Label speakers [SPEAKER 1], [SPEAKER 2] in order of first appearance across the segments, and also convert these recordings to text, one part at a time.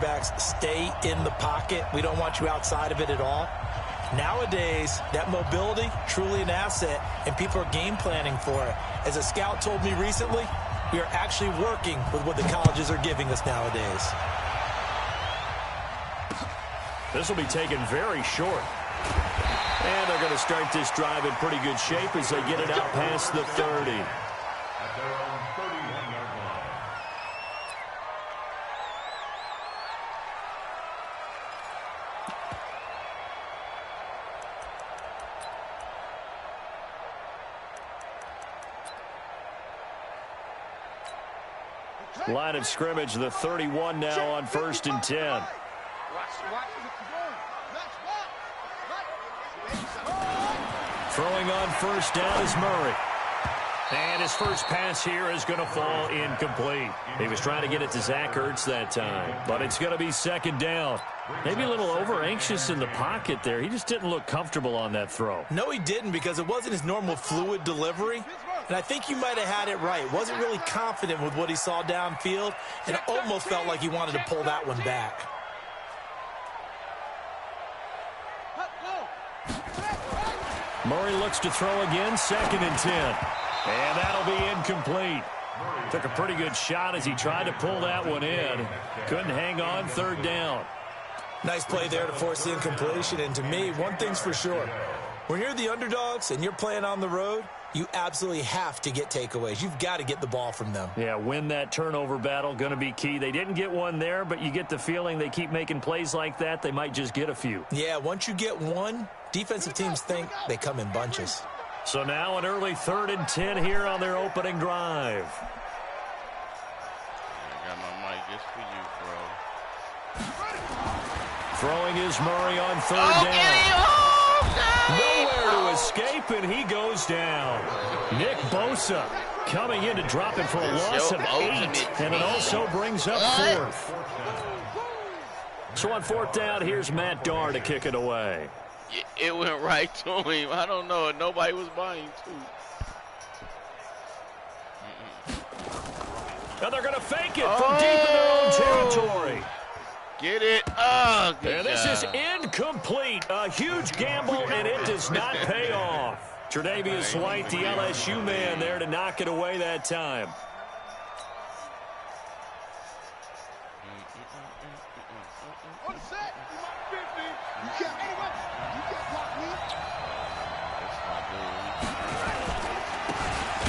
[SPEAKER 1] quarterbacks stay in the pocket. We don't want you outside of it at all. Nowadays, that mobility, truly an asset, and people are game planning for it. As a scout told me recently, we are actually working with what the colleges are giving us nowadays.
[SPEAKER 2] This will be taken very short. And they're going to start this drive in pretty good shape as they get it out past the 30. Line of scrimmage, the 31 now on 1st and 10. Throwing on 1st down is Murray. And his first pass here is going to fall incomplete. He was trying to get it to Zach Ertz that time, but it's going to be 2nd down. Maybe a little over-anxious in the pocket there. He just didn't look comfortable on that throw.
[SPEAKER 1] No, he didn't, because it wasn't his normal fluid delivery. And I think you might have had it right. Wasn't really confident with what he saw downfield, and it almost felt like he wanted to pull that one back.
[SPEAKER 2] Murray looks to throw again, 2nd and 10. And that'll be incomplete. Took a pretty good shot as he tried to pull that one in. Couldn't hang on, 3rd down.
[SPEAKER 1] Nice play there to force the incompletion. And to me, one thing's for sure. When you're the underdogs and you're playing on the road, you absolutely have to get takeaways. You've got to get the ball from them.
[SPEAKER 2] Yeah, win that turnover battle, going to be key. They didn't get one there, but you get the feeling they keep making plays like that, they might just get a few.
[SPEAKER 1] Yeah, once you get one, defensive teams think they come in bunches.
[SPEAKER 2] So now an early 3rd and 10 here on their opening drive.
[SPEAKER 3] I got my mic just for you, bro.
[SPEAKER 2] Throwing is Murray on 3rd down. Nowhere to escape, and he goes down. Nick Bosa coming in to drop it for a loss of 8, and it also brings up 4th. So on 4th down, here's Matt Darr to kick it away.
[SPEAKER 3] It went right to him. I don't know. Nobody was buying, too.
[SPEAKER 2] And they're going to fake it from deep in their own territory.
[SPEAKER 3] Get it. Oh, good
[SPEAKER 2] And this
[SPEAKER 3] job.
[SPEAKER 2] is incomplete. A huge gamble, and it does not pay off. Tre'Davious White, the LSU man, there to knock it away that time.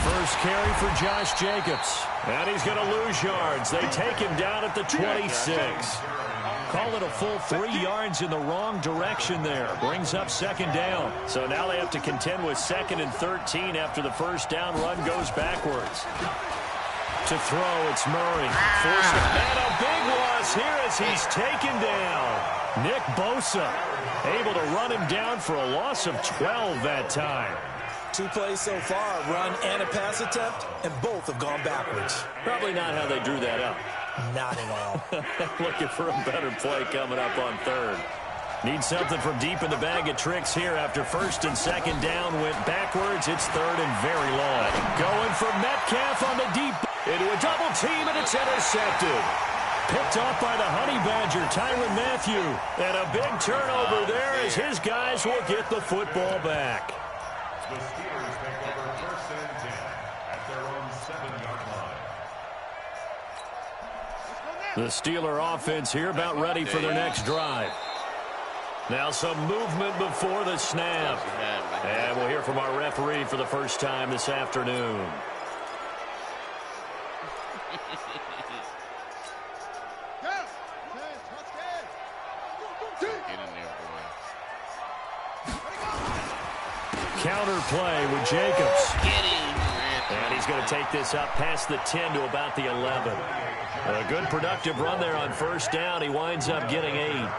[SPEAKER 2] First carry for Josh Jacobs. And he's going to lose yards. They take him down at the 26. Call it a full 3 yards in the wrong direction there. Brings up 2nd down. So now they have to contend with 2nd and 13 after the first down run goes backwards. To throw, it's Murray. And a big loss here as he's taken down. Nick Bosa able to run him down for a loss of 12 that time.
[SPEAKER 1] 2 plays so far, a run and a pass attempt, and both have gone backwards.
[SPEAKER 2] Probably not how they drew that up.
[SPEAKER 1] Not at all.
[SPEAKER 2] Looking for a better play coming up on 3rd. Need something from deep in the bag of tricks here after 1st and 2nd down went backwards. It's 3rd and very long. Going for Metcalf on the deep. Into a double team, and it's intercepted. Picked off by the Honey Badger, Tyrann Mathieu. And a big turnover there as his guys will get the football back.
[SPEAKER 4] The Steelers take over 1st and 10 at their own 7-yard line.
[SPEAKER 2] The Steeler offense here about ready for their next drive. Now some movement before the snap. And we'll hear from our referee for the first time this afternoon. Counter play with Jacobs. And he's going to take this up past the 10 to about the 11. A good productive run there on 1st down. He winds up getting 8.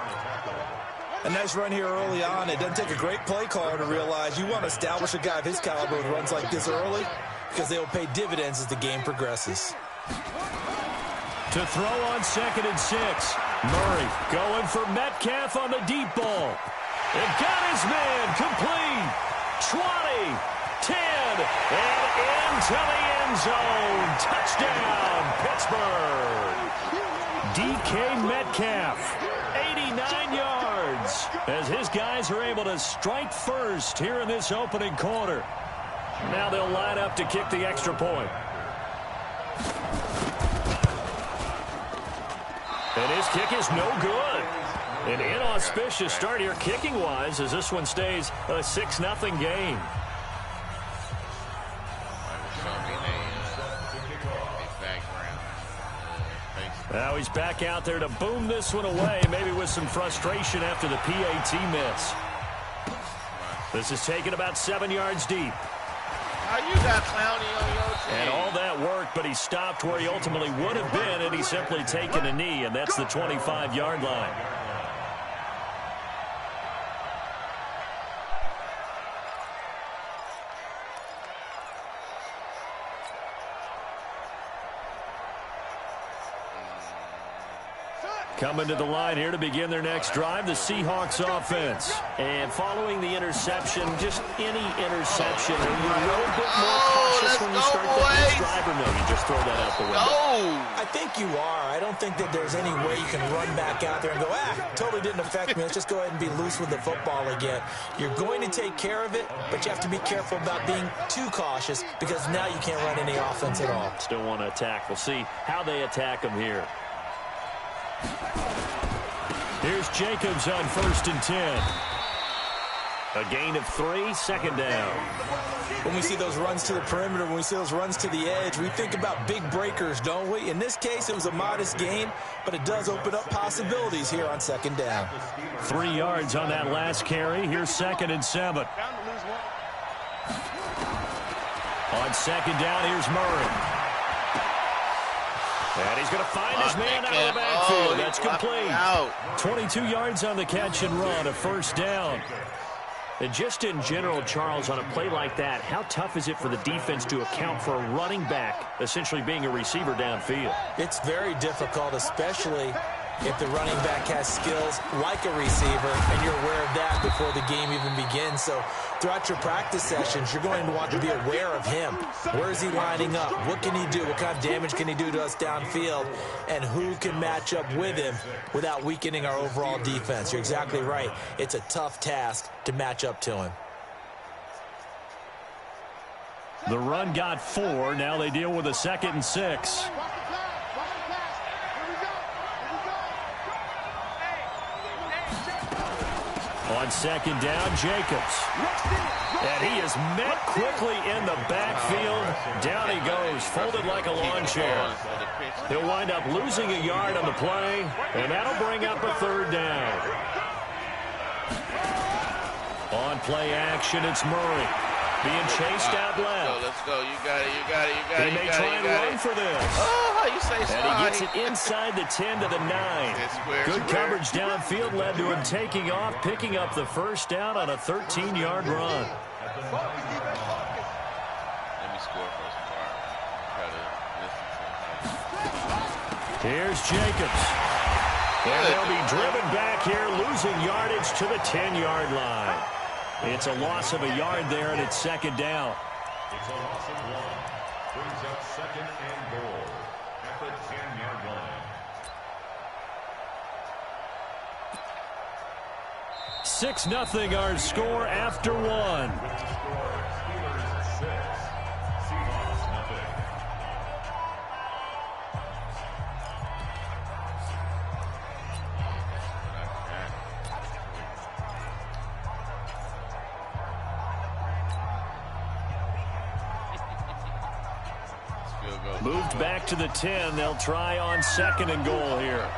[SPEAKER 1] A nice run here early on. It doesn't take a great play caller to realize you want to establish a guy of his caliber with runs like this early because they will pay dividends as the game progresses.
[SPEAKER 2] To throw on 2nd and 6. Murray going for Metcalf on the deep ball. And got his man complete. 20, 10, and into the end zone. Touchdown, Pittsburgh. DK Metcalf. 89 yards as his guys are able to strike first here in this opening quarter. Now they'll line up to kick the extra point. And his kick is no good. An inauspicious start here kicking-wise as this one stays a 6-0 game. Now he's back out there to boom this one away, maybe with some frustration after the PAT miss. This is taken about 7 yards deep.
[SPEAKER 3] How you got Clowney on your team?
[SPEAKER 2] And all that work, but he stopped where he ultimately would have been, and he's simply taken a knee, and that's the 25-yard line. Coming to the line here to begin their next drive, the Seahawks offense. And following the interception, just any interception, are you a little bit more cautious when you start that next drive, or no? You just throw that out the window?
[SPEAKER 3] No!
[SPEAKER 1] I think you are. I don't think that there's any way you can run back out there and go, totally didn't affect me. Let's just go ahead and be loose with the football again. You're going to take care of it, but you have to be careful about being too cautious because now you can't run any offense at all.
[SPEAKER 2] Still want to attack. We'll see how they attack him here. Here's Jacobs on 1st and 10. A gain of 3, second down.
[SPEAKER 1] When we see those runs to the perimeter, when we see those runs to the edge, we think about big breakers, don't we? In this case, it was a modest gain, but it does open up possibilities here on 2nd down.
[SPEAKER 2] 3 yards on that last carry. Here's 2nd and 7. On 2nd down, here's Murray. And he's going to find his man out of the backfield. That's complete. 22 yards on the catch and run, a 1st down. And just in general, Charles, on a play like that, how tough is it for the defense to account for a running back essentially being a receiver downfield?
[SPEAKER 1] It's very difficult, especially if the running back has skills like a receiver, and you're aware of that before the game even begins. So throughout your practice sessions, you're going to want to be aware of him. Where is he lining up? What can he do? What kind of damage can he do to us downfield? And who can match up with him without weakening our overall defense? You're exactly right. It's a tough task to match up to him.
[SPEAKER 2] The run got 4. Now they deal with a 2nd and 6. On 2nd down, Jacobs. And he is met quickly in the backfield. Down he goes, folded like a lawn chair. He'll wind up losing a yard on the play, and that'll bring up a 3rd down. On play action, it's Murray. Being chased out left.
[SPEAKER 3] Let's go. You got it. You got it. You got it.
[SPEAKER 2] He may try and run for this.
[SPEAKER 3] Oh, how you say
[SPEAKER 2] and he gets it inside the 10 to the 9. Good coverage downfield led to him taking off, picking up the 1st down on a 13-yard run.
[SPEAKER 3] Let me score for us.
[SPEAKER 2] Here's Jacobs. And they'll be driven back here, losing yardage to the 10-yard line. It's a loss of a yard there, and it's 2nd down.
[SPEAKER 4] It's a loss of 1. Brings up 2nd and goal at the 10-yard line.
[SPEAKER 2] 6-0 our score after 1.
[SPEAKER 4] Steelers 6, Seahawks nothing.
[SPEAKER 2] Moved back to the 10. They'll try on 2nd and goal here.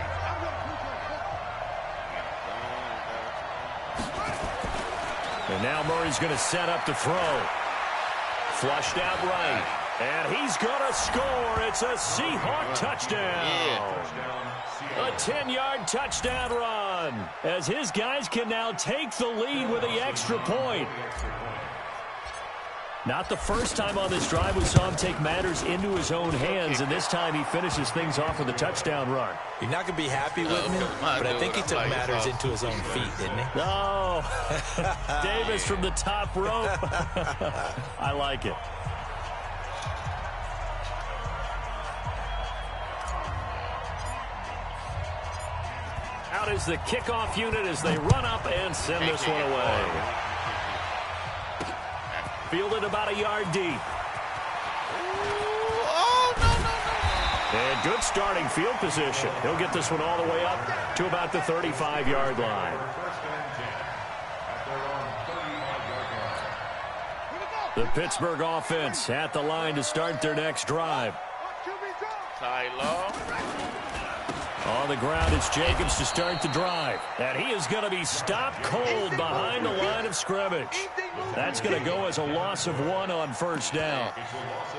[SPEAKER 2] And now Murray's going to set up to throw. Flushed out right. And he's going to score. It's a Seahawk touchdown. A 10-yard touchdown run. As his guys can now take the lead with the extra point. Not the first time on this drive we saw him take matters into his own hands, and this time he finishes things off with a touchdown run.
[SPEAKER 1] You're not going to be happy with me, but I think he took matters into his own feet, didn't he?
[SPEAKER 2] No. Davis from the top rope. I like it. Out is the kickoff unit as they run up and send this one away. Fielded about a yard deep. And good starting field position. He'll get this one all the way up to about the 35-yard line. The Pittsburgh offense at the line to start their next drive.
[SPEAKER 3] Tyler.
[SPEAKER 2] On the ground, it's Jacobs to start the drive. And he is going to be stopped cold behind the line of scrimmage. That's going to go as a loss of 1 on first down.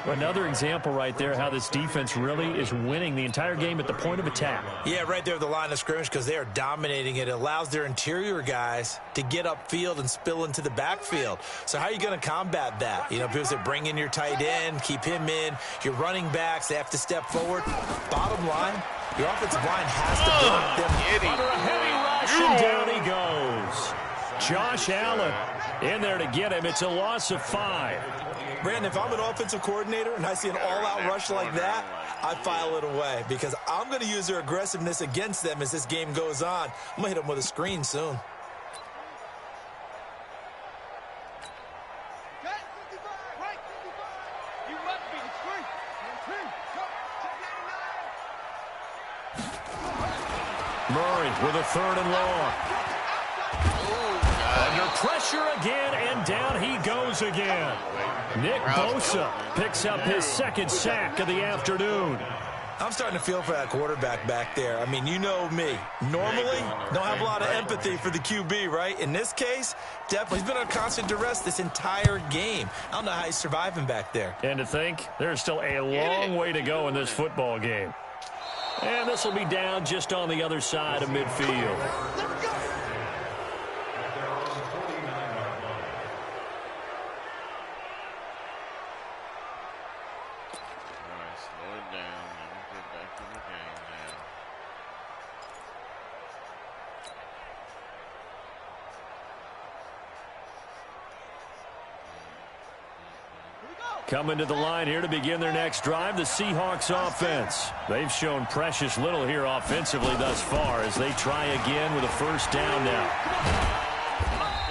[SPEAKER 2] Another example right there how this defense really is winning the entire game at the point of attack.
[SPEAKER 1] Yeah, right there at the line of scrimmage because they are dominating it. It allows their interior guys to get upfield and spill into the backfield. So how are you going to combat that? You know, people say bring in your tight end, keep him in. Your running backs, they have to step forward. Bottom line, your offensive line has to block them.
[SPEAKER 2] Under a heavy rush, and down he goes. Josh Allen in there to get him. It's a loss of 5.
[SPEAKER 1] Brandon, if I'm an offensive coordinator and I see an all-out rush like that, I file it away because I'm going to use their aggressiveness against them as this game goes on. I'm going to hit them with a screen soon.
[SPEAKER 2] Murray with a 3rd and long. Under pressure again, and down he goes again. Nick Bosa picks up his 2nd sack of the afternoon.
[SPEAKER 1] I'm starting to feel for that quarterback back there. I mean, you know me. Normally, don't have a lot of empathy for the QB, right? In this case, definitely. He's been under constant duress this entire game. I don't know how he's surviving back there.
[SPEAKER 2] And to think, there's still a long way to go in this football game. And this will be down just on the other side of midfield. Coming to the line here to begin their next drive, the Seahawks offense. They've shown precious little here offensively thus far as they try again with a first down now.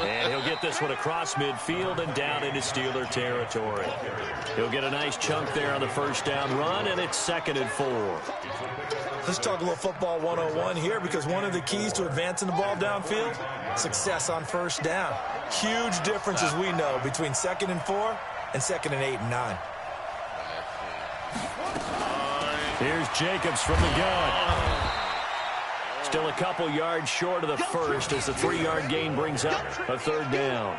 [SPEAKER 2] And he'll get this one across midfield and down into Steeler territory. He'll get a nice chunk there on the first down run, and it's 2nd and 4.
[SPEAKER 1] Let's talk a little football 101 here because one of the keys to advancing the ball downfield, success on first down. Huge difference, as we know, between 2nd and 4 and 2nd and 8 and 9.
[SPEAKER 2] Here's Jacobs from the gun. Still a couple yards short of the first as the 3-yard gain brings up a 3rd down.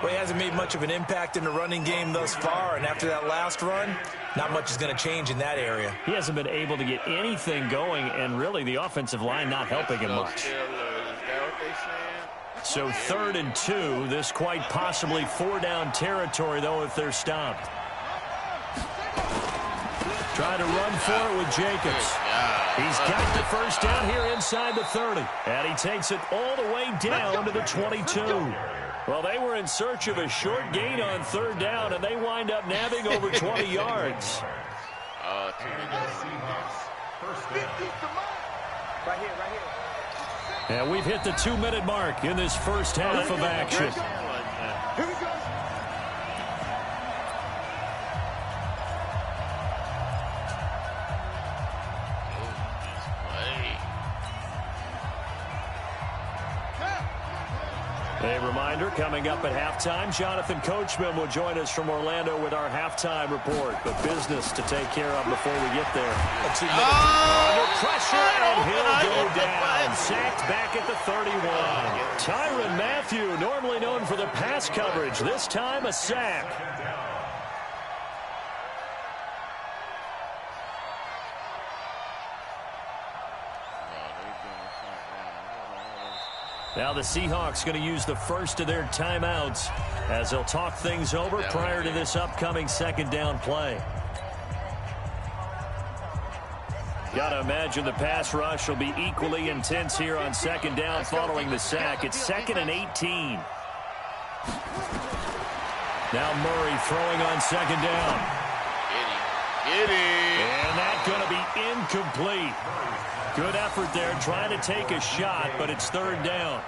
[SPEAKER 1] Well, he hasn't made much of an impact in the running game thus far, and after that last run, not much is going to change in that area.
[SPEAKER 2] He hasn't been able to get anything going, and really the offensive line not helping him much. So 3rd and 2, this quite possibly 4-down territory, though, if they're stopped. Trying to run for it with Jacobs. He's got the first down here inside the 30. And he takes it all the way down to the 22. Well, they were in search of a short gain on 3rd down, and they wind up nabbing over 20 yards.
[SPEAKER 5] Right here.
[SPEAKER 2] And we've hit the 2-minute mark in this first half of action.
[SPEAKER 5] Here we go.
[SPEAKER 2] A reminder, coming up at halftime, Jonathan Coachman will join us from Orlando with our halftime report. But business to take care of before we get there. Under pressure, and he'll go down. Sacked back at the 31. Tyrann Mathieu, normally known for the pass coverage, this time a sack. Now the Seahawks going to use the first of their timeouts as they'll talk things over prior to this upcoming 2nd down play. Got to imagine the pass rush will be equally intense here on 2nd down following the sack. It's 2nd and 18. Now Murray throwing on 2nd down.
[SPEAKER 3] Get him.
[SPEAKER 2] And that's going to be incomplete. Good effort there, trying to take a shot, but it's third down.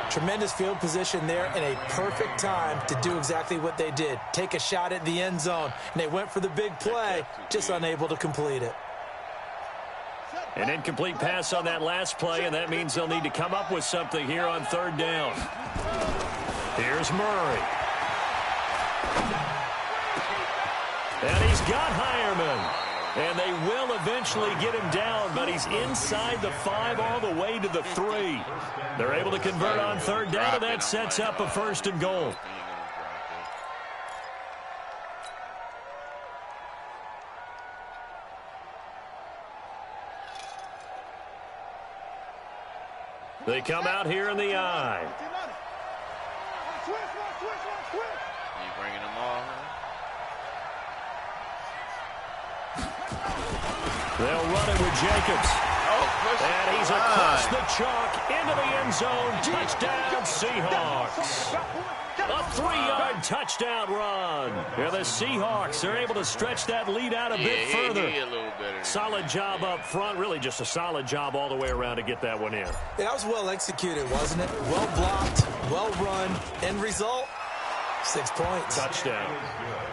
[SPEAKER 1] Tremendous field position there and a perfect time to do exactly what they did. Take a shot at the end zone. And they went for the big play, just unable to complete it.
[SPEAKER 2] An incomplete pass on that last play, and that means they'll need to come up with something here on third down. Here's Murray. And he's got Hireman. And they will eventually get him down, but he's inside the 5 all the way to the 3. They're able to convert on third down, and that sets up a 1st and goal. They come out here in the I.
[SPEAKER 3] You bringing them all, huh?
[SPEAKER 2] They'll run it with Jacobs. And he's across the chalk into the end zone. Touchdown, Seahawks. A 3-yard touchdown run. And the Seahawks are able to stretch that lead out a bit further.
[SPEAKER 3] A little better.
[SPEAKER 2] Solid job up front. Really just a solid job all the way around to get that one in.
[SPEAKER 1] That was well executed, wasn't it? Well blocked, well run. End result, 6 points.
[SPEAKER 2] Touchdown.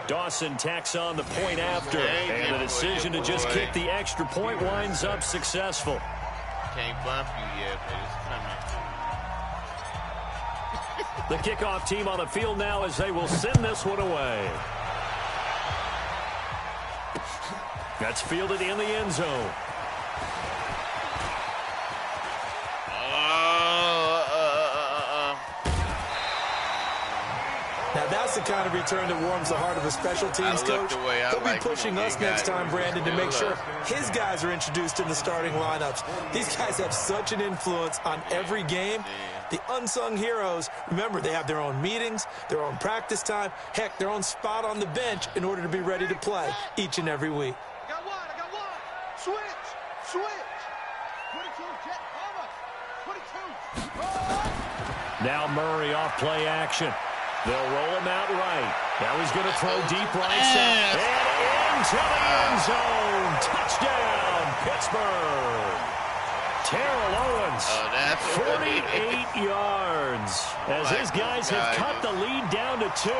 [SPEAKER 2] Dawson tacks on the point after. And the decision to just kick the extra point winds up successful.
[SPEAKER 3] Can't bump you yet, but it's coming.
[SPEAKER 2] The kickoff team on the field now as they will send this one away. That's fielded in the end zone.
[SPEAKER 1] Now that's the kind of return that warms the heart of a special teams coach. He'll be pushing us next time, Brandon, to make sure his guys are introduced in the starting lineups. These guys have such an influence on every game. The unsung heroes, remember, they have their own meetings, their own practice time, heck, their own spot on the bench in order to be ready to play each and every week.
[SPEAKER 5] I got one. Switch. 22, jet, cover. 22.
[SPEAKER 2] Now Murray off play action. They'll roll him out right. Now he's going to throw deep right side. And into the end zone. Touchdown, Pittsburgh. Terrell Owens, 48 yards. As his guys have cut the lead down to 2.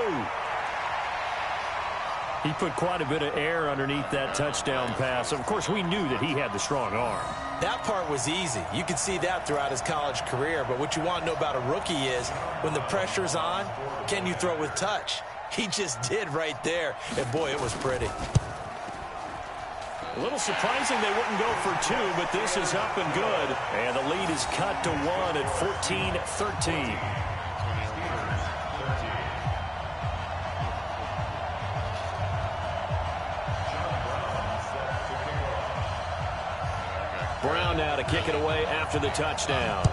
[SPEAKER 2] He put quite a bit of air underneath that touchdown pass. Of course, we knew that he had the strong arm.
[SPEAKER 1] That part was easy. You could see that throughout his college career. But what you want to know about a rookie is when the pressure's on, can you throw with touch? He just did right there. And, boy, it was pretty.
[SPEAKER 2] A little surprising they wouldn't go for 2, but this is up and good. And the lead is cut to 1 at 14-13. Brown now to kick it away after the touchdown.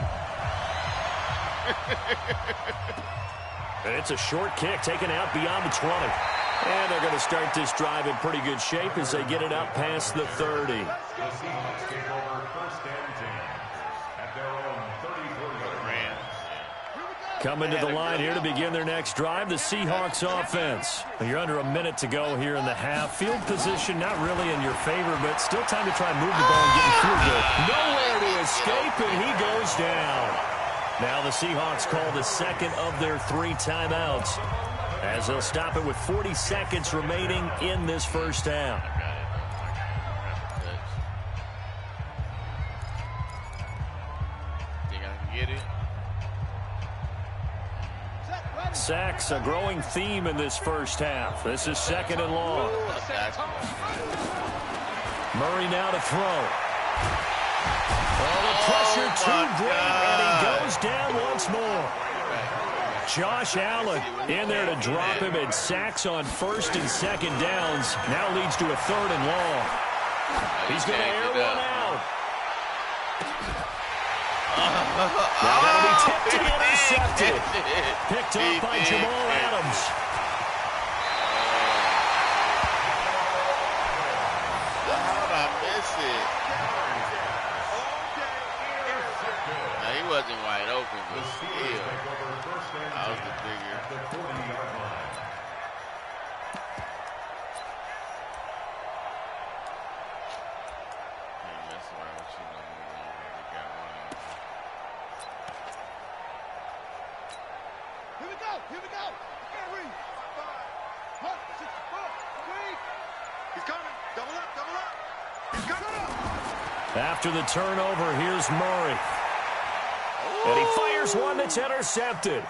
[SPEAKER 2] And it's a short kick taken out beyond the 20. And they're going to start this drive in pretty good shape as they get it up past the 30. Coming to the line here to begin their next drive, the Seahawks offense. You're under a minute to go here in the half. Field position not really in your favor, but still time to try and move the ball and get in field goal. Nowhere to escape, and he goes down. Now the Seahawks call the second of their 3 timeouts as they'll stop it with 40 seconds remaining in this first half.
[SPEAKER 3] Think I can get it?
[SPEAKER 2] Sacks, a growing theme in this first half. This is 2nd and long. Murray now to throw. Oh, the pressure too great, and he goes down once more. Josh Allen in there to drop him, and sacks on 1st and 2nd downs. Now leads to a 3rd and long. He's going to air one out. Now that'll be tipped and intercepted. Picked up by Jamal Adams.
[SPEAKER 3] How'd I miss it? Now, he wasn't wide open, but still. I was the bigger. Can't mess around with you no more.
[SPEAKER 5] Here we go. Three, 5, 1, 6, 4, 3. He's coming. Double up, double up. He's coming up.
[SPEAKER 2] After the turnover, here's Murray. And he fires one that's intercepted.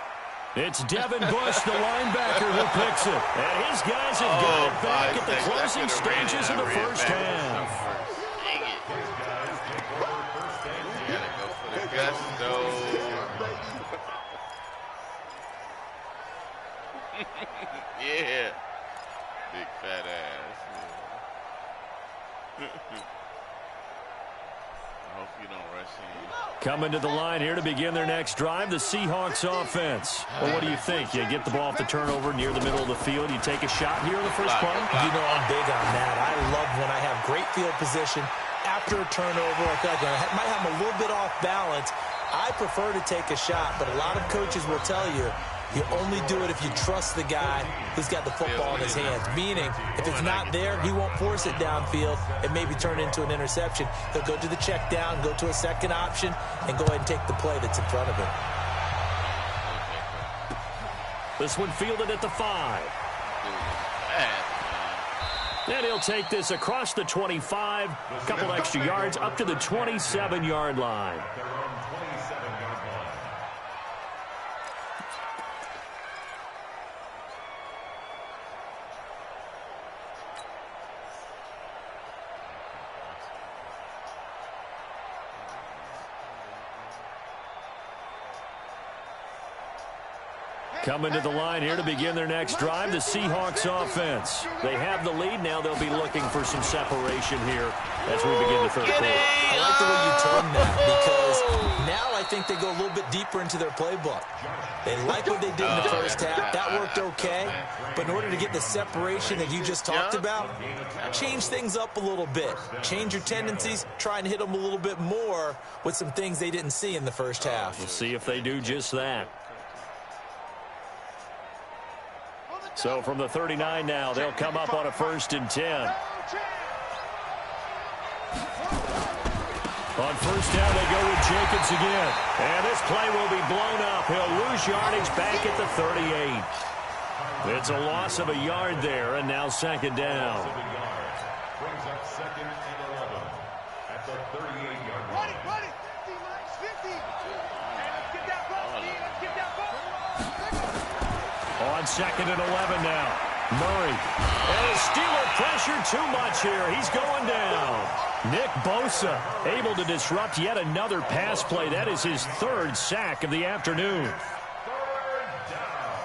[SPEAKER 2] It's Devin Bush, the linebacker, who picks it. And his guys have got it back at the closing stages of the first half.
[SPEAKER 3] Dang it. You gotta go for the gusto. Yeah. Big fat ass. Yeah. I hope you don't rush in.
[SPEAKER 2] Coming to the line here to begin their next drive, the Seahawks offense. Well, what do you think? You get the ball off the turnover near the middle of the field. You take a shot here in the first play?
[SPEAKER 1] You know I'm big on that. I love when I have great field position after a turnover. I feel like I might have a little bit off balance. I prefer to take a shot, but a lot of coaches will tell you, you only do it if you trust the guy who's got the football in his hands. Meaning, if it's not there, he won't force it downfield and maybe turn it into an interception. He'll go to the check down, go to a second option, and go ahead and take the play that's in front of him.
[SPEAKER 2] This one fielded at the 5. And he'll take this across the 25, a couple extra yards, up to the 27-yard line. Coming to the line here to begin their next drive, the Seahawks offense. They have the lead. Now they'll be looking for some separation here as we begin the third quarter.
[SPEAKER 1] I like the way you termed that because now I think they go a little bit deeper into their playbook. They like what they did in the first half. That worked okay. But in order to get the separation that you just talked about, change things up a little bit. Change your tendencies. Try and hit them a little bit more with some things they didn't see in the first half.
[SPEAKER 2] We'll see if they do just that. So from the 39 now, they'll come up on a 1st and 10. On first down, they go with Jacobs again. And this play will be blown up. He'll lose yardage back at the 38. It's a loss of a yard there, and now second down.
[SPEAKER 4] Brings up 2nd and 11 at the 38-yard line.
[SPEAKER 5] Run it, 50, 50. Let's get that ball, Steve. Let's get that ball.
[SPEAKER 2] On 2nd and 11 now. Murray. And the Steeler pressure too much here. He's going down. Nick Bosa able to disrupt yet another pass play. That is his 3rd sack of the afternoon.
[SPEAKER 4] 3rd down.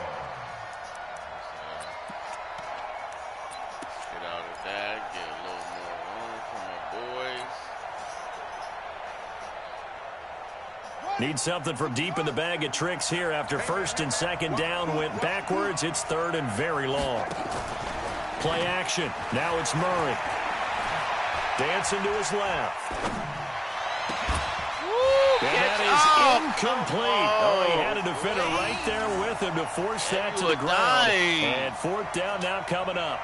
[SPEAKER 3] Get out of that. Get a little more room for my boys.
[SPEAKER 2] Need something from deep in the bag of tricks here after 1st and 2nd down went backwards. It's 3rd and very long. Play action. Now it's Murray. Dancing to his left. And that is incomplete. Oh, he had a defender right there with him to force that to the ground. And 4th down now coming up.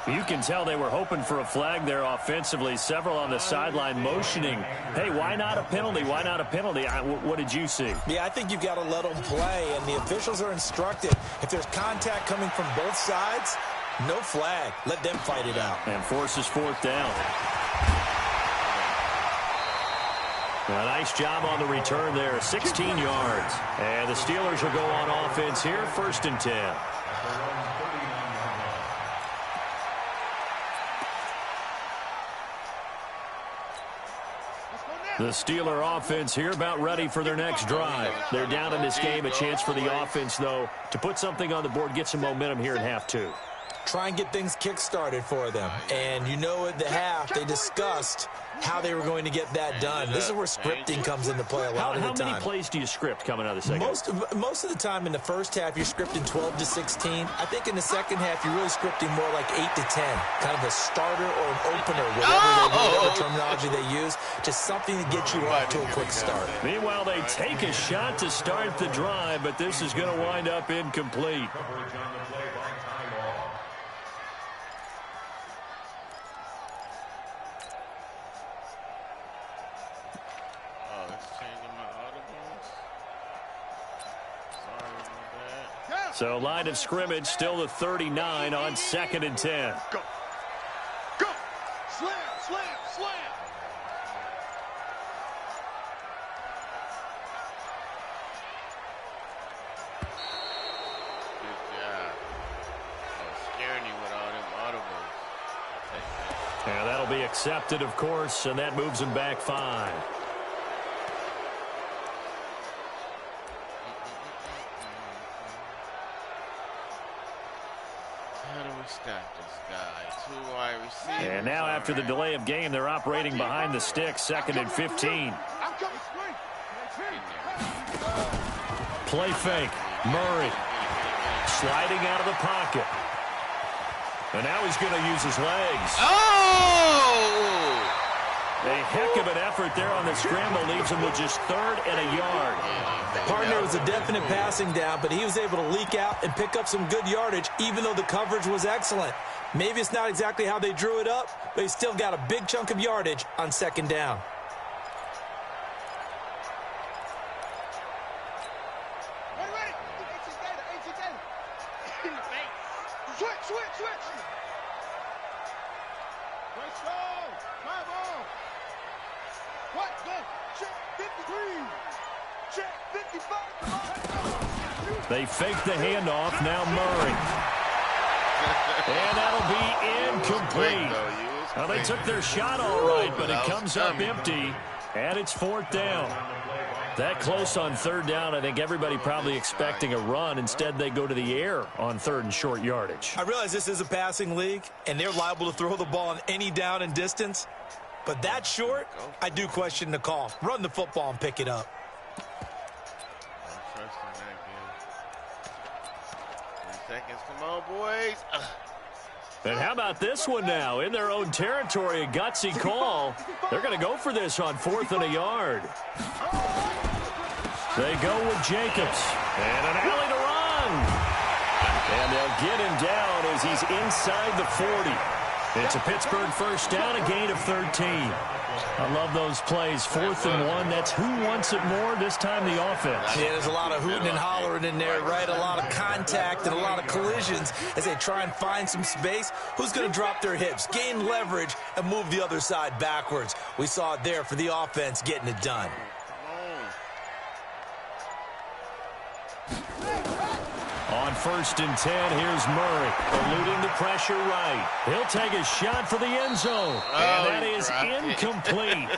[SPEAKER 2] You can tell they were hoping for a flag there offensively. Several on the sideline motioning, hey, why not a penalty? Why not a penalty? What did you see?
[SPEAKER 1] Yeah, I think you've got to let them play, and the officials are instructed. If there's contact coming from both sides, no flag. Let them fight it out.
[SPEAKER 2] And forces 4th down. A nice job on the return there, 16 yards. And the Steelers will go on offense here, 1st and 10. The Steeler offense here about ready for their next drive. They're down in this game. A chance for the offense, though, to put something on the board, get some momentum here in half 2.
[SPEAKER 1] Try and get things kick-started for them. And you know at the half, they discussed how they were going to get that done. This is where scripting comes into play a lot of the time.
[SPEAKER 2] How many plays do you script coming out of the second?
[SPEAKER 1] Most of the time in the first half, you're scripting 12 to 16. I think in the second half, you're really scripting more like 8 to 10. Kind of a starter or an opener, whatever terminology they use. Just something to get you off to a quick start.
[SPEAKER 2] Meanwhile, they take a shot to start the drive, but this is going to wind up incomplete.
[SPEAKER 4] Coverage on the play by Ty Law.
[SPEAKER 3] Oh, it's changing my audibles. Sorry about that.
[SPEAKER 2] So line of scrimmage still the 39 on 2nd and 10.
[SPEAKER 5] Go. Go. Slam, slam, slam.
[SPEAKER 2] Yeah, that'll be accepted, of course, and that moves him back 5.
[SPEAKER 3] How do we stop this guy? 2 wide receivers.
[SPEAKER 2] And now after the delay of game, they're operating behind the sticks, 2nd and 15. Play fake. Murray sliding out of the pocket. And now he's going to use his legs.
[SPEAKER 3] Oh!
[SPEAKER 2] A heck of an effort there on the scramble leaves him with just 3rd and a yard.
[SPEAKER 1] Partner was a definite passing down, but he was able to leak out and pick up some good yardage, even though the coverage was excellent. Maybe it's not exactly how they drew it up, but he still got a big chunk of yardage on 2nd down.
[SPEAKER 2] They fake the handoff. Now Murray. And that'll be incomplete. Well, they took their shot all right, but it comes up empty, and it's 4th down. That close on 3rd down, I think everybody probably expecting a run. Instead, they go to the air on 3rd and short yardage.
[SPEAKER 1] I realize this is a passing league, and they're liable to throw the ball on any down and distance. But that short, I do question the call. Run the football and pick it up.
[SPEAKER 3] Seconds, come on, boys.
[SPEAKER 2] And how about this one now? In their own territory, a gutsy call. They're going to go for this on 4th and a yard. They go with Jacobs. And an alley to run. And they'll get him down as he's inside the 40. It's a Pittsburgh first down, a gain of 13. I love those plays. 4th and 1. That's who wants it more, this time the offense.
[SPEAKER 1] Yeah, there's a lot of hooting and hollering in there, right? A lot of contact and a lot of collisions as they try and find some space. Who's going to drop their hips, gain leverage, and move the other side backwards? We saw it there for the offense getting it done.
[SPEAKER 2] On 1st and 10, here's Murray, eluding the pressure right. He'll take a shot for the end zone, and that is incomplete.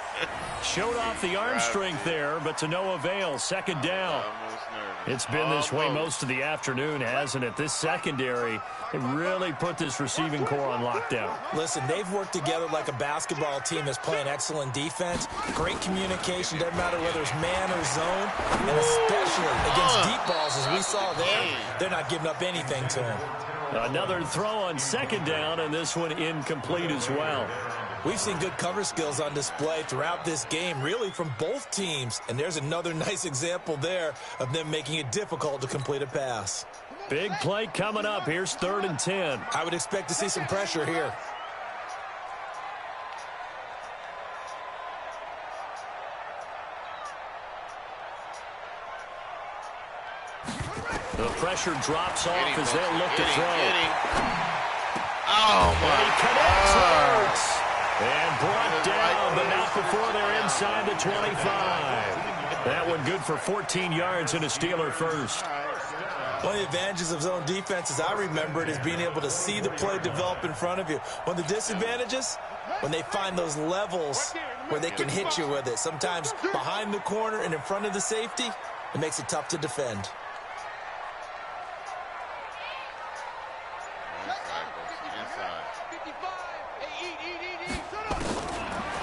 [SPEAKER 2] Showed off the arm strength there, but to no avail. 2nd down. It's been this way most of the afternoon, hasn't it? This secondary, it really put this receiving core on lockdown.
[SPEAKER 1] Listen, they've worked together like a basketball team that's playing excellent defense. Great communication, doesn't matter whether it's man or zone, and especially against deep balls, as we saw there, they're not giving up anything to him.
[SPEAKER 2] Another throw on 2nd down, and this one incomplete as well.
[SPEAKER 1] We've seen good cover skills on display throughout this game, really from both teams. And there's another nice example there of them making it difficult to complete a pass.
[SPEAKER 2] Big play coming up. Here's 3rd and 10.
[SPEAKER 1] I would expect to see some pressure here.
[SPEAKER 2] The pressure drops off as they'll look to throw.
[SPEAKER 3] Oh, my God.
[SPEAKER 2] And brought down, but not before they're inside the 25. That one good for 14 yards and a Steeler first.
[SPEAKER 1] One of the advantages of zone defense, as I remember it, is being able to see the play develop in front of you. One of the disadvantages, when they find those levels where they can hit you with it. Sometimes behind the corner and in front of the safety, it makes it tough to defend.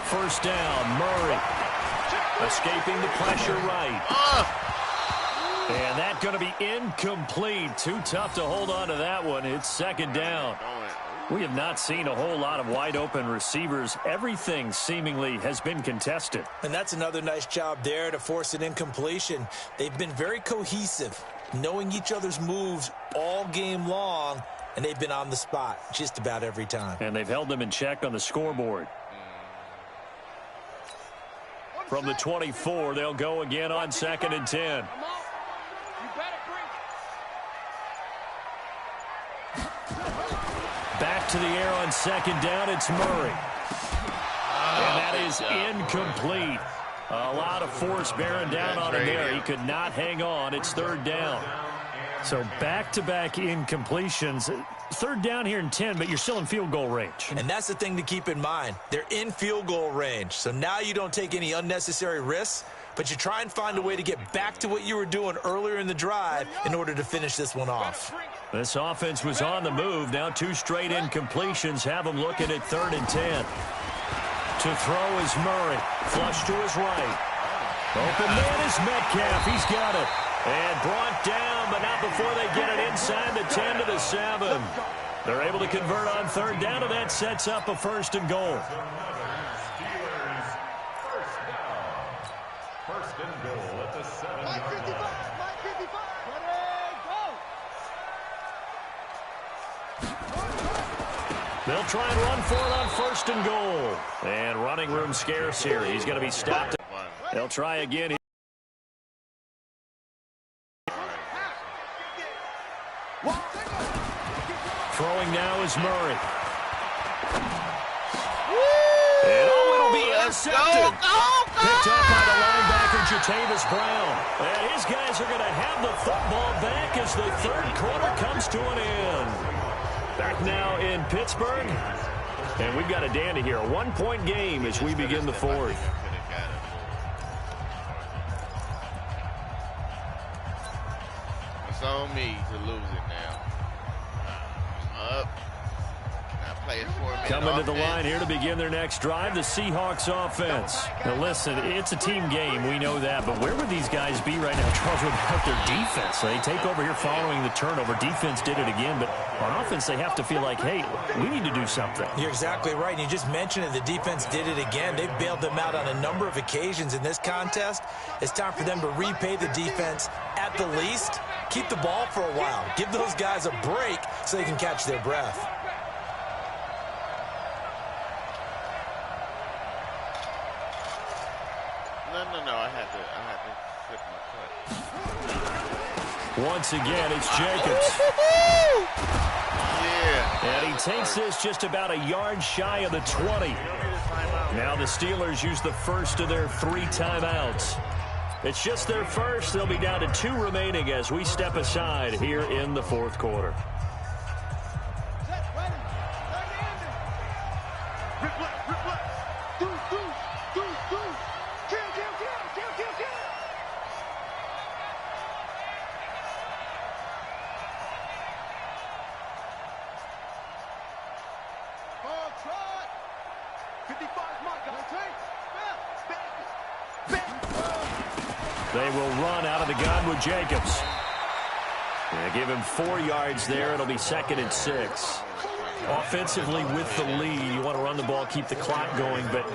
[SPEAKER 2] First down, Murray. Escaping the pressure right. And that's going to be incomplete. Too tough to hold on to that one. It's 2nd down. We have not seen a whole lot of wide-open receivers. Everything seemingly has been contested.
[SPEAKER 1] And that's another nice job there to force an incompletion. They've been very cohesive, knowing each other's moves all game long, and they've been on the spot just about every time.
[SPEAKER 2] And they've held them in check on the scoreboard. From the 24, they'll go again on 2nd and 10. back to the air on second down. It's Murray. And that is incomplete. A lot of force bearing down on him there. He could not hang on. It's third down. So back-to-back incompletions. Third down here in 10, but you're still in field goal range.
[SPEAKER 1] And that's the thing to keep in mind. They're in field goal range. So now you don't take any unnecessary risks, but you try and find a way to get back to what you were doing earlier in the drive in order to finish this one off.
[SPEAKER 2] This offense was on the move. Now 2 straight incompletions have them looking at 3rd and 10. To throw is Murray. Flush to his right. Open man is Metcalf. He's got it. And brought down, but not before they get it inside the 10 to the 7. They're able to convert on 3rd down, and that sets up a 1st and goal.
[SPEAKER 4] Steelers first down. 1st and goal at the 7-yard line.
[SPEAKER 5] Mike 55. Ready, go.
[SPEAKER 2] They'll try and run for it on 1st and goal. And running room scarce here. He's going to be stopped. They'll try again. Throwing now is Murray. And it'll be intercepted. Picked up by the linebacker, Jatavis Brown. And his guys are going to have the football back as the 3rd quarter comes to an end. Back now in Pittsburgh. And we've got a dandy here. A 1-point game as we begin the 4th.
[SPEAKER 3] It's on me to lose it now. Up.
[SPEAKER 2] Coming to the line here to begin their next drive, the Seahawks offense. Now listen, it's a team game, we know that, but where would these guys be right now, Charles, without their defense? They take over here following the turnover. Defense did it again, but on offense they have to feel like, hey, we need to do something.
[SPEAKER 1] You're exactly right. You just mentioned it. The defense did it again. They've bailed them out on a number of occasions in this contest. It's time for them to repay the defense at the least. Keep the ball for a while. Give those guys a break so they can catch their breath.
[SPEAKER 3] No, I had to flip my cut.
[SPEAKER 2] Once again, it's Jacobs.
[SPEAKER 3] Yeah.
[SPEAKER 2] And he takes this just about a yard shy of the 20. Now the Steelers use the first of their 3 timeouts. It's just their first. They'll be down to 2 remaining as we step aside here in the 4th quarter. They will run out of the gun with Jacobs. They give him 4 yards there. It'll be 2nd and 6. Offensively with the lead, you want to run the ball, keep the clock going, but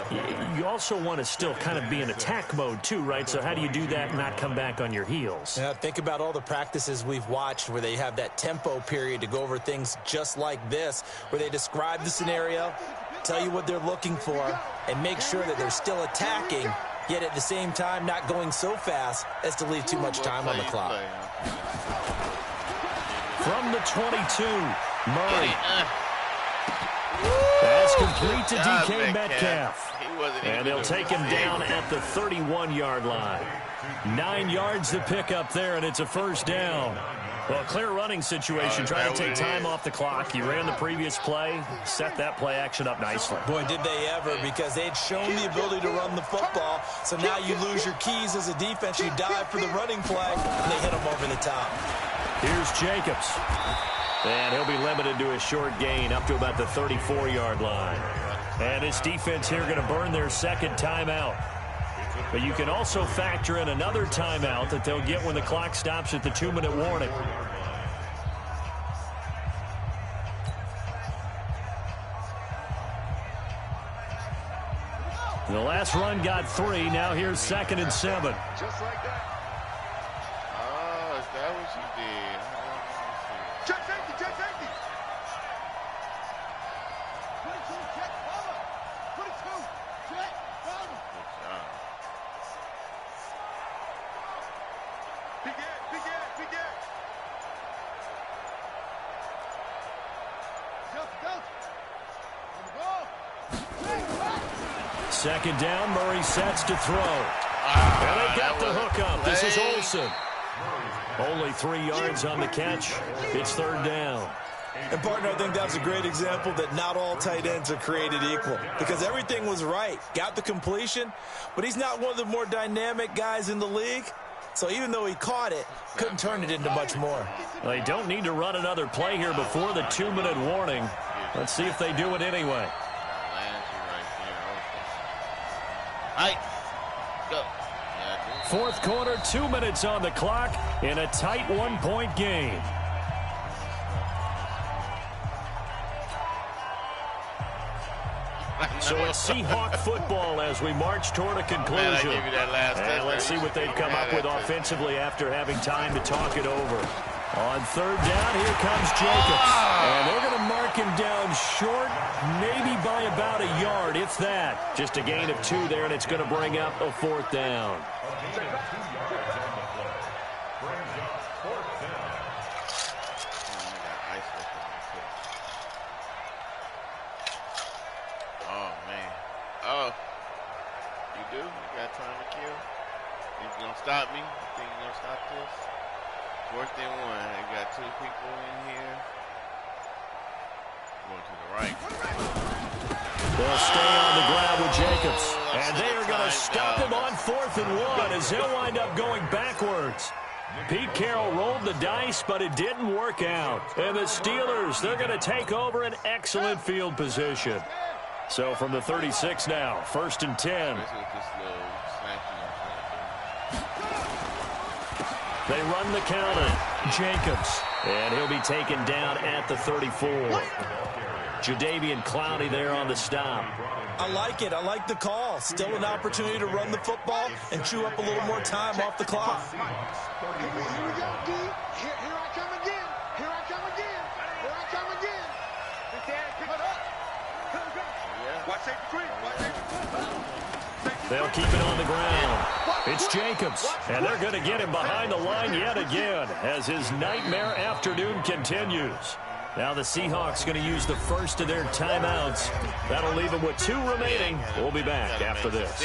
[SPEAKER 2] you also want to still kind of be in attack mode too, right? So how do you do that and not come back on your heels?
[SPEAKER 1] Yeah, think about all the practices we've watched where they have that tempo period to go over things just like this, where they describe the scenario, tell you what they're looking for, and make sure that they're still attacking, yet at the same time not going so fast as to leave too much time on the clock.
[SPEAKER 2] From the 22, Murray. That's complete to DK Metcalf. And they'll take him down at the 31-yard line. 9 yards to pick up there, and it's a 1st down. Well, clear running situation, trying to take time off the clock. You ran the previous play, set that play action up nicely.
[SPEAKER 1] Boy, did they ever, because they had shown the ability to run the football. So now you lose your keys as a defense. You dive for the running play, and they hit them over the top.
[SPEAKER 2] Here's Jacobs. And he'll be limited to a short gain up to about the 34-yard line. And this defense here going to burn their 2nd timeout. But you can also factor in another timeout that they'll get when the clock stops at the 2-minute warning. The last run got 3. Now here's 2nd and 7.
[SPEAKER 5] Just like that.
[SPEAKER 3] Oh, is that what you did?
[SPEAKER 5] Check safety, check safety. 22, check cover. 22, check cover.
[SPEAKER 3] Good job.
[SPEAKER 5] Big Ed, big Ed, big Ed. Just
[SPEAKER 2] Second down, Murray sets to throw. And they got the hook up. This is Olsen. Only 3 yards on the catch. It's third down.
[SPEAKER 1] And, partner, I think that was a great example that not all tight ends are created equal because everything was right. Got the completion, but he's not one of the more dynamic guys in the league. So even though he caught it, couldn't turn it into much more.
[SPEAKER 2] They don't need to run another play here before the 2-minute warning. Let's see if they do it anyway.
[SPEAKER 3] Go.
[SPEAKER 2] Fourth quarter, 2 minutes on the clock in a tight 1-point game. So it's Seahawk football as we march toward a conclusion. And let's see what they've come up with offensively after having time to talk it over. On third down, here comes Jacobs. And they're going to mark him down short, maybe by about a yard, if that. Just a gain of 2 there, and it's going to bring up a fourth down.
[SPEAKER 3] Stop me? You think you're going to stop this? 4th and 1. They got 2 people in here. Going to the right.
[SPEAKER 2] They'll stay on the ground with Jacobs. And they are going to stop him on 4th and 1 as he'll wind up going backwards. Pete Carroll rolled the dice, but it didn't work out. And the Steelers, they're going to take over an excellent field position. So from the 36 now, 1st and 10. They run the counter. Jacobs. And he'll be taken down at the 34. Jadeveon Clowney there on the stop.
[SPEAKER 1] I like it. I like the call. Still an opportunity to run the football and chew up a little more time off the clock.
[SPEAKER 5] Here we go, D. Here I come again. Here I come again. Here I come again. Put up. Watch safety quick. Watch safety quick.
[SPEAKER 2] They'll keep it on the ground. It's Jacobs, and they're going to get him behind the line yet again as his nightmare afternoon continues. Now the Seahawks going to use the first of their timeouts. That'll leave them with 2 remaining. We'll be back after this.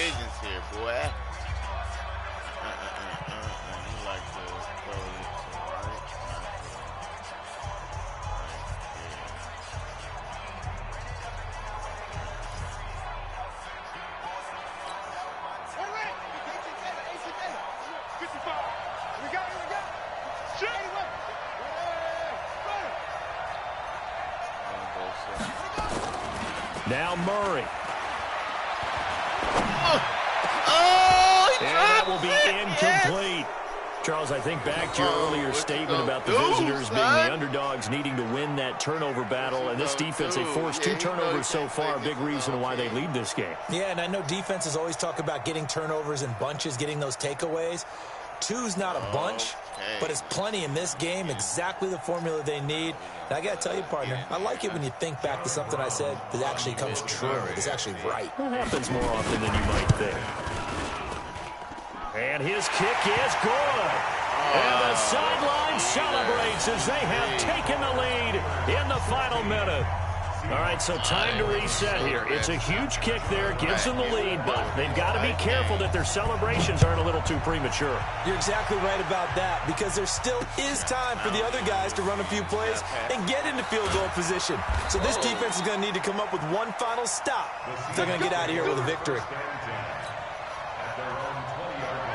[SPEAKER 2] Now Murray. And that will be incomplete. Charles, I think back to your earlier statement about the visitors being the underdogs needing to win that turnover battle. And this defense, they forced 2 turnovers so far, a big reason why they lead this game.
[SPEAKER 1] Yeah, and I know defenses always talk about getting turnovers in bunches, getting those takeaways. 2's not a bunch, but it's plenty in this game, exactly the formula they need. And I got to tell you, partner, I like it when you think back to something I said that actually comes true, that's actually right.
[SPEAKER 2] That happens more often than you might think. And his kick is good. And the sideline celebrates as they have taken the lead in the final minute. All right, so time to reset here. It's a huge kick there, gives them the lead, but they've got to be careful that their celebrations aren't a little too premature.
[SPEAKER 1] You're exactly right about that, because there still is time for the other guys to run a few plays and get into field goal position. So this defense is going to need to come up with one final stop if they're going to get out of here with a victory.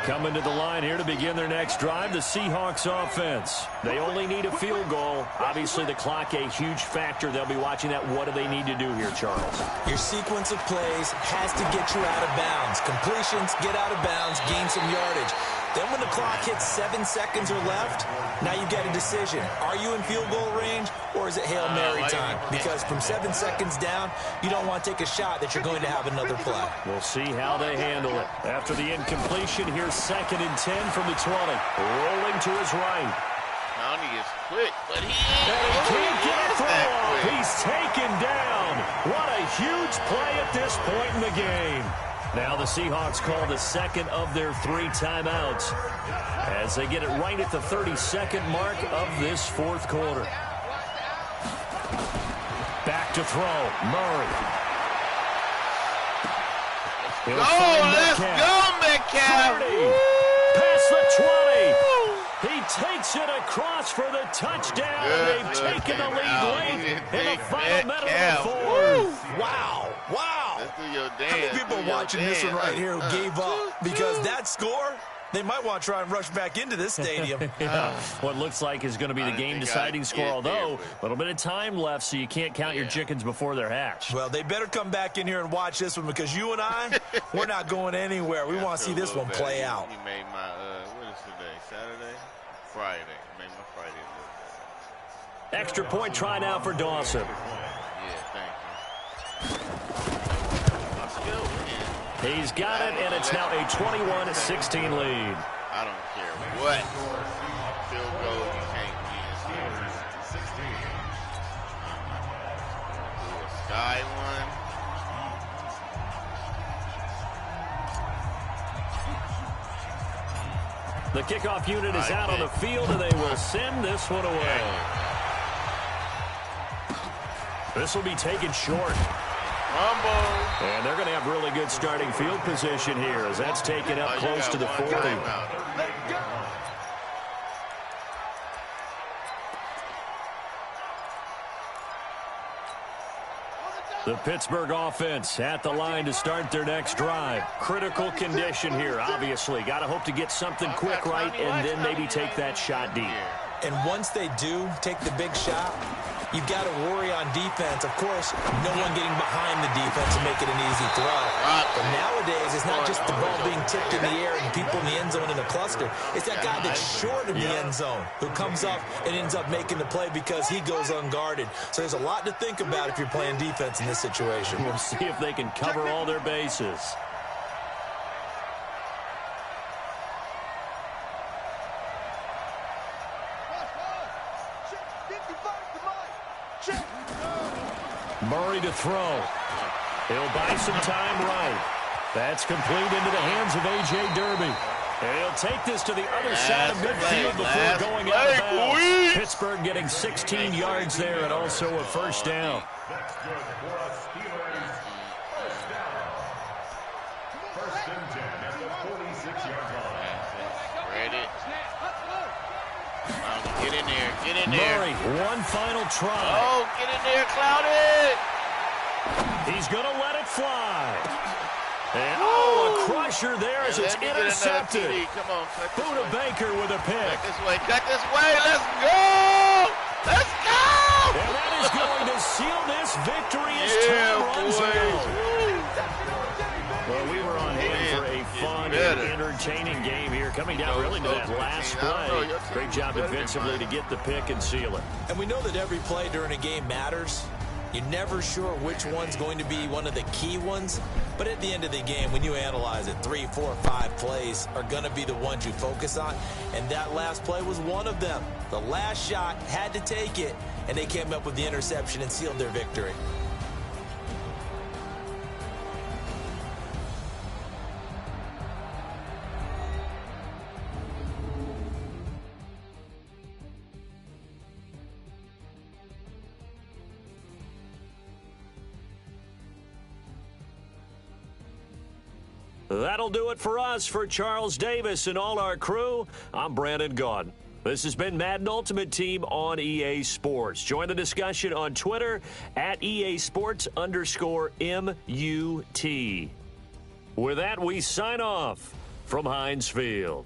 [SPEAKER 2] Coming to the line here to begin their next drive, the Seahawks offense. They only need a field goal. Obviously, the clock a huge factor. They'll be watching that. What do they need to do here, Charles?
[SPEAKER 1] Your sequence of plays has to get you out of bounds. Completions, get out of bounds, gain some yardage. Then when the clock hits 7 seconds or left, now you get a decision. Are you in field goal range, or is it Hail Mary time? Because from 7 seconds down, you don't want to take a shot that you're going to have another play.
[SPEAKER 2] We'll see how they handle it. After the incompletion, here's 2nd and 10 from the 20. Rolling to his right.
[SPEAKER 3] County is quick, but he
[SPEAKER 2] can't get a throw off. He's taken down. What a huge play at this point in the game. Now the Seahawks call the second of their 3 timeouts as they get it right at the 32nd mark of this 4th quarter. Back to throw. Murray.
[SPEAKER 3] Let's go, Metcalf.
[SPEAKER 2] 30. Past the 20. He takes it across for the touchdown.
[SPEAKER 3] Good,
[SPEAKER 2] They've taken the lead late in the final minute of the
[SPEAKER 3] Metcalf.
[SPEAKER 2] fourth.
[SPEAKER 1] Wow. Wow.
[SPEAKER 3] Let's do your dance.
[SPEAKER 1] How many people watching this one right here who gave up? Because that score, they might want to try and rush back into this stadium.
[SPEAKER 2] What looks like is going to be the game-deciding score, although a little bit of time left, so you can't count your chickens before they're hatched.
[SPEAKER 1] Well, they better come back in here and watch this one because you and I, we're not going anywhere. We want to see this one play out.
[SPEAKER 3] You made my, what is today, Saturday? Friday. You made my Friday look.
[SPEAKER 2] Extra point try now for Dawson.
[SPEAKER 3] Yeah, thank you. I still win.
[SPEAKER 2] He's got it, and it's now a 21-16 lead.
[SPEAKER 3] I don't care what field goal you can't win. Do a sky one.
[SPEAKER 2] The kickoff unit is out on the field, and they will send this one away. This will be taken short.
[SPEAKER 3] Rumble.
[SPEAKER 2] And they're going to have really good starting field position here as that's taken up close to the 40. The Pittsburgh offense at the line to start their next drive. Critical condition here, obviously. Got to hope to get something quick right and then maybe take that shot deep.
[SPEAKER 1] And once they do take the big shot, you've got to worry on defense. Of course, no one getting behind the defense and make it an easy throw. But nowadays, it's not just the ball being tipped in the air and people in the end zone in a cluster. It's that guy that's short of the end zone who comes up and ends up making the play because he goes unguarded. So there's a lot to think about if you're playing defense in this situation.
[SPEAKER 2] We'll see if they can cover all their bases. Murray to throw. He'll buy some time right. That's complete into the hands of A.J. Derby. And he'll take this to the other side of midfield before going out of bounds. Pittsburgh getting 16 yards there and also a first down.
[SPEAKER 4] That's good for a Steelers first down. First and 10 at the 46-yard line.
[SPEAKER 3] Ready. Get in there. Get in there.
[SPEAKER 2] Murray, one final try.
[SPEAKER 3] Oh, get in there, Cloudy.
[SPEAKER 2] He's going to let it fly. And a crusher there as it's intercepted.
[SPEAKER 3] Come on,
[SPEAKER 2] Buda Baker with a pick.
[SPEAKER 3] Cut this way. Cut this way. Let's go. Let's go.
[SPEAKER 2] And that is going to seal this victory as time runs out. Well, we were on hand for a fun and entertaining game here, coming down really to that last play. Great job defensively to get the pick and seal it.
[SPEAKER 1] And we know that every play during a game matters. You're never sure which one's going to be one of the key ones. But at the end of the game, when you analyze it, 3, 4, 5 plays are going to be the ones you focus on. And that last play was one of them. The last shot had to take it, and they came up with the interception and sealed their victory.
[SPEAKER 2] That'll do it for us. For Charles Davis and all our crew, I'm Brandon Gaudin. This has been Madden Ultimate Team on EA Sports. Join the discussion on Twitter at EA Sports_MUT. With that, we sign off from Heinz Field.